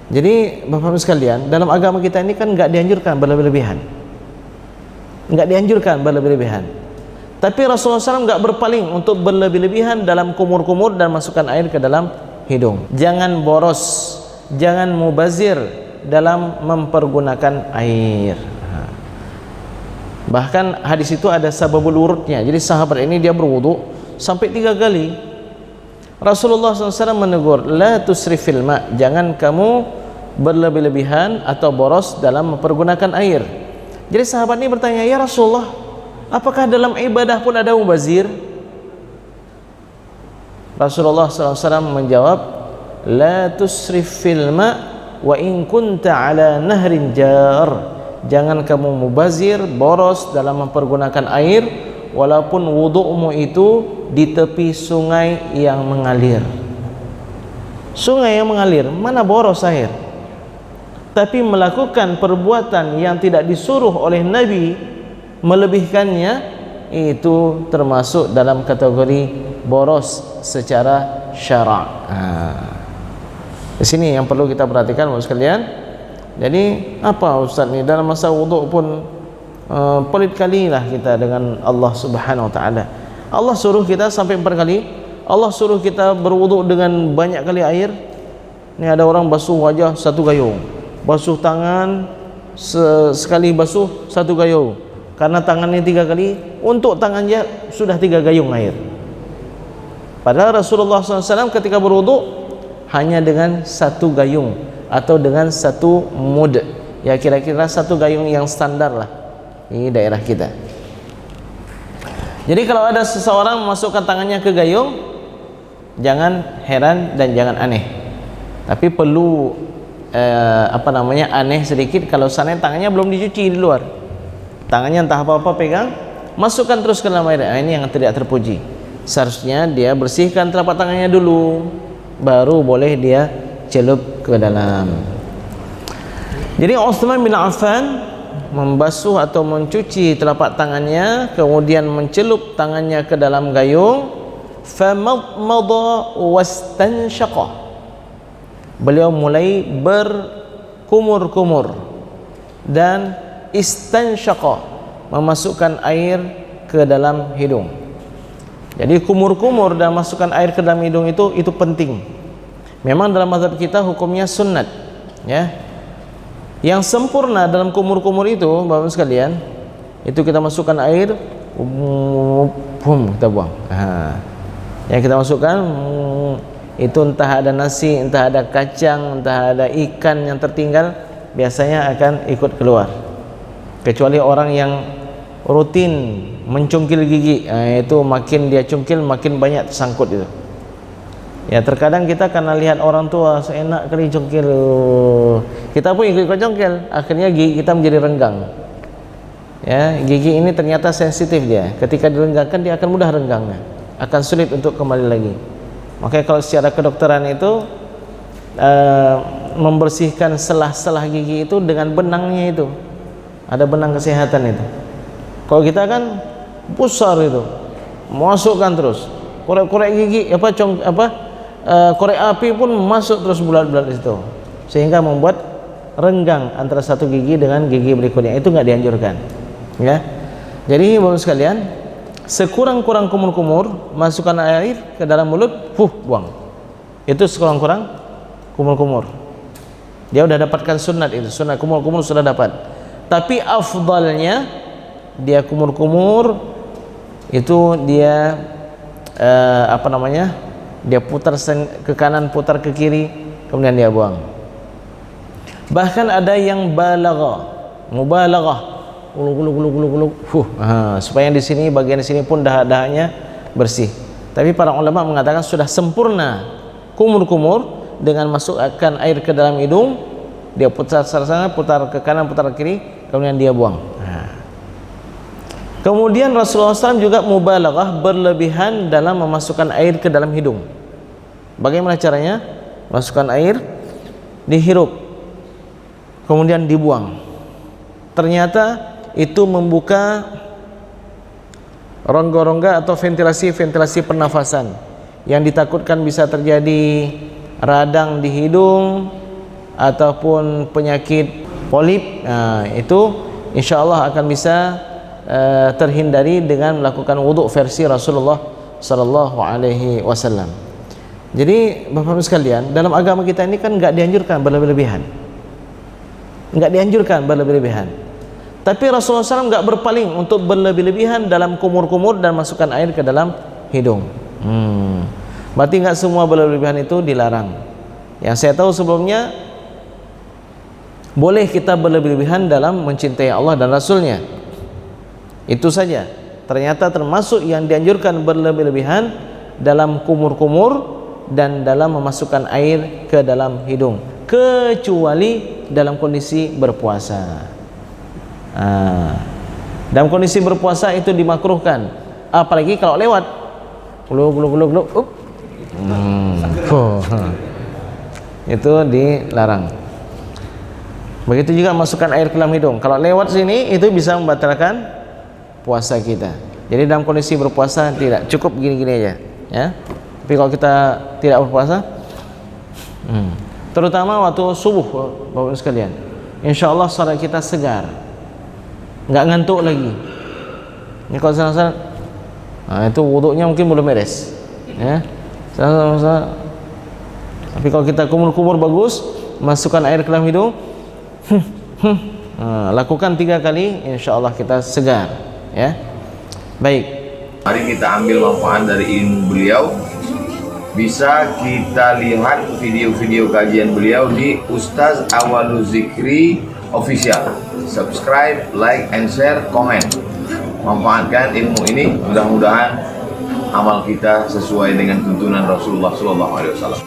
Jadi Bapak-Ibu sekalian, dalam agama kita ini kan nggak dianjurkan berlebih-lebihan, nggak dianjurkan berlebih-lebihan. Tapi Rasulullah SAW nggak berpaling untuk berlebih-lebihan dalam kumur-kumur dan masukkan air ke dalam hidung. Jangan boros, jangan mubazir dalam mempergunakan air. Bahkan hadis itu ada sababul wurudnya. Jadi sahabat ini dia berwudu sampai 3 kali. Rasulullah SAW menegur, la tusrifil ma, jangan kamu berlebih-lebihan atau boros dalam mempergunakan air. Jadi sahabat ini bertanya, ya Rasulullah, apakah dalam ibadah pun ada mubazir? Rasulullah SAW menjawab, la tusrifil ma wa in kunta ala nahrin jar, jangan kamu mubazir, boros dalam mempergunakan air walaupun wudu'mu itu di tepi sungai yang mengalir. Sungai yang mengalir, mana boros air? Tapi melakukan perbuatan yang tidak disuruh oleh Nabi, melebihkannya, itu termasuk dalam kategori boros secara syara'. Di sini yang perlu kita perhatikan Bapak sekalian. Jadi apa Ustaz ni, dalam masa wuduk pun pelit kali lah kita dengan Allah Subhanahu Wa Taala. Allah suruh kita sampai 4 kali. Allah suruh kita berwuduk dengan banyak kali air. Ni ada orang basuh wajah 1 gayung, basuh tangan sekali basuh 1 gayung. Karena tangannya 3 kali, untuk tangannya sudah 3 gayung air. Padahal Rasulullah SAW ketika berwuduk hanya dengan 1 gayung atau dengan 1 mud. Ya kira-kira 1 gayung yang standar lah di daerah kita. Jadi kalau ada seseorang memasukkan tangannya ke gayung, jangan heran dan jangan aneh. Tapi perlu aneh sedikit kalau sana tangannya belum dicuci di luar. Tangannya entah apa-apa pegang, masukkan terus ke dalam air. Ini yang tidak terpuji. Seharusnya dia bersihkan telapak tangannya dulu, baru boleh dia celup ke dalam. Jadi Utsman bin Affan membasuh atau mencuci telapak tangannya, kemudian mencelup tangannya ke dalam gayung. Famadmada wastanshaqa, beliau mulai berkumur-kumur dan istanshaqa, memasukkan air ke dalam hidung. Jadi kumur-kumur dan masukkan air ke dalam hidung itu penting. Memang dalam mazhab kita hukumnya sunnat, ya. Yang sempurna dalam kumur-kumur itu Bapak sekalian, itu kita masukkan air, kita buang. Yang kita masukkan itu entah ada nasi, entah ada kacang, entah ada ikan yang tertinggal, biasanya akan ikut keluar. Kecuali orang yang rutin mencungkil gigi, itu makin dia cungkil makin banyak tersangkut itu. Ya terkadang kita karena lihat orang tua seenak kali congkel, kita pun ikut congkel, akhirnya gigi kita menjadi renggang. Ya, gigi ini ternyata sensitif dia. Ketika direnggangkan dia akan mudah renggangnya, akan sulit untuk kembali lagi. Makanya kalau secara kedokteran itu membersihkan selah-selah gigi itu dengan benangnya itu. Ada benang kesehatan itu. Kalau kita kan pusar itu, masukkan terus, korek-korek gigi korek api pun masuk terus bulat-bulat di situ, sehingga membuat renggang antara satu gigi dengan gigi berikutnya. Itu nggak dianjurkan, ya. Jadi Bapak sekalian, sekurang-kurang kumur-kumur, masukkan air ke dalam mulut, buang. Itu sekurang-kurang kumur-kumur. Dia udah dapatkan sunat itu, sunat kumur-kumur sudah dapat. Tapi afdalnya dia kumur-kumur itu dia dia putar ke kanan, putar ke kiri, kemudian dia buang. Bahkan ada yang mubalaghah, supaya di sini, bagian di sini pun dahak-dahaknya bersih. Tapi para ulama mengatakan sudah sempurna kumur-kumur dengan masukkan air ke dalam hidung, dia putar sana, putar ke kanan, putar ke kiri, kemudian dia buang. Kemudian Rasulullah SAW juga mubalaghah, berlebihan dalam memasukkan air ke dalam hidung. Bagaimana caranya? Masukkan air, dihirup, kemudian dibuang. Ternyata itu membuka rongga-rongga atau ventilasi pernafasan yang ditakutkan bisa terjadi radang di hidung ataupun penyakit polip, itu insyaallah akan bisa terhindari dengan melakukan wuduk versi Rasulullah sallallahu alaihi wasallam. Jadi Bapak-Ibu sekalian, dalam agama kita ini kan enggak dianjurkan berlebih-lebihan. Enggak dianjurkan berlebih-lebihan. Tapi Rasulullah SAW enggak berpaling untuk berlebih-lebihan dalam kumur-kumur dan masukkan air ke dalam hidung. Berarti enggak semua berlebih-lebihan itu dilarang. Yang saya tahu sebelumnya, boleh kita berlebih-lebihan dalam mencintai Allah dan Rasulnya. Itu saja. Ternyata termasuk yang dianjurkan berlebih-lebihan dalam kumur-kumur dan dalam memasukkan air ke dalam hidung, kecuali dalam kondisi berpuasa. Dalam kondisi berpuasa itu dimakruhkan, apalagi kalau lewat gluk. Itu dilarang. Begitu juga masukkan air ke dalam hidung. Kalau lewat sini itu bisa membatalkan puasa kita. Jadi dalam kondisi berpuasa tidak, cukup gini-gini aja, ya. Tapi kalau kita tidak berpuasa, terutama waktu subuh, Bapak-Ibu sekalian, insyaallah salat kita segar, nggak ngantuk lagi. Ini kalau salat, itu wuduknya mungkin belum beres, ya. Tapi kalau kita kumur-kumur bagus, masukkan air ke dalam hidung, lakukan 3 kali, insyaallah kita segar, ya. Baik, mari kita ambil manfaat dari ilmu beliau. Bisa kita lihat video-video kajian beliau di Ustaz Awwalu Zikri Official. Subscribe, like, and share, komen. Manfaatkan ilmu ini, mudah-mudahan amal kita sesuai dengan tuntunan Rasulullah SAW.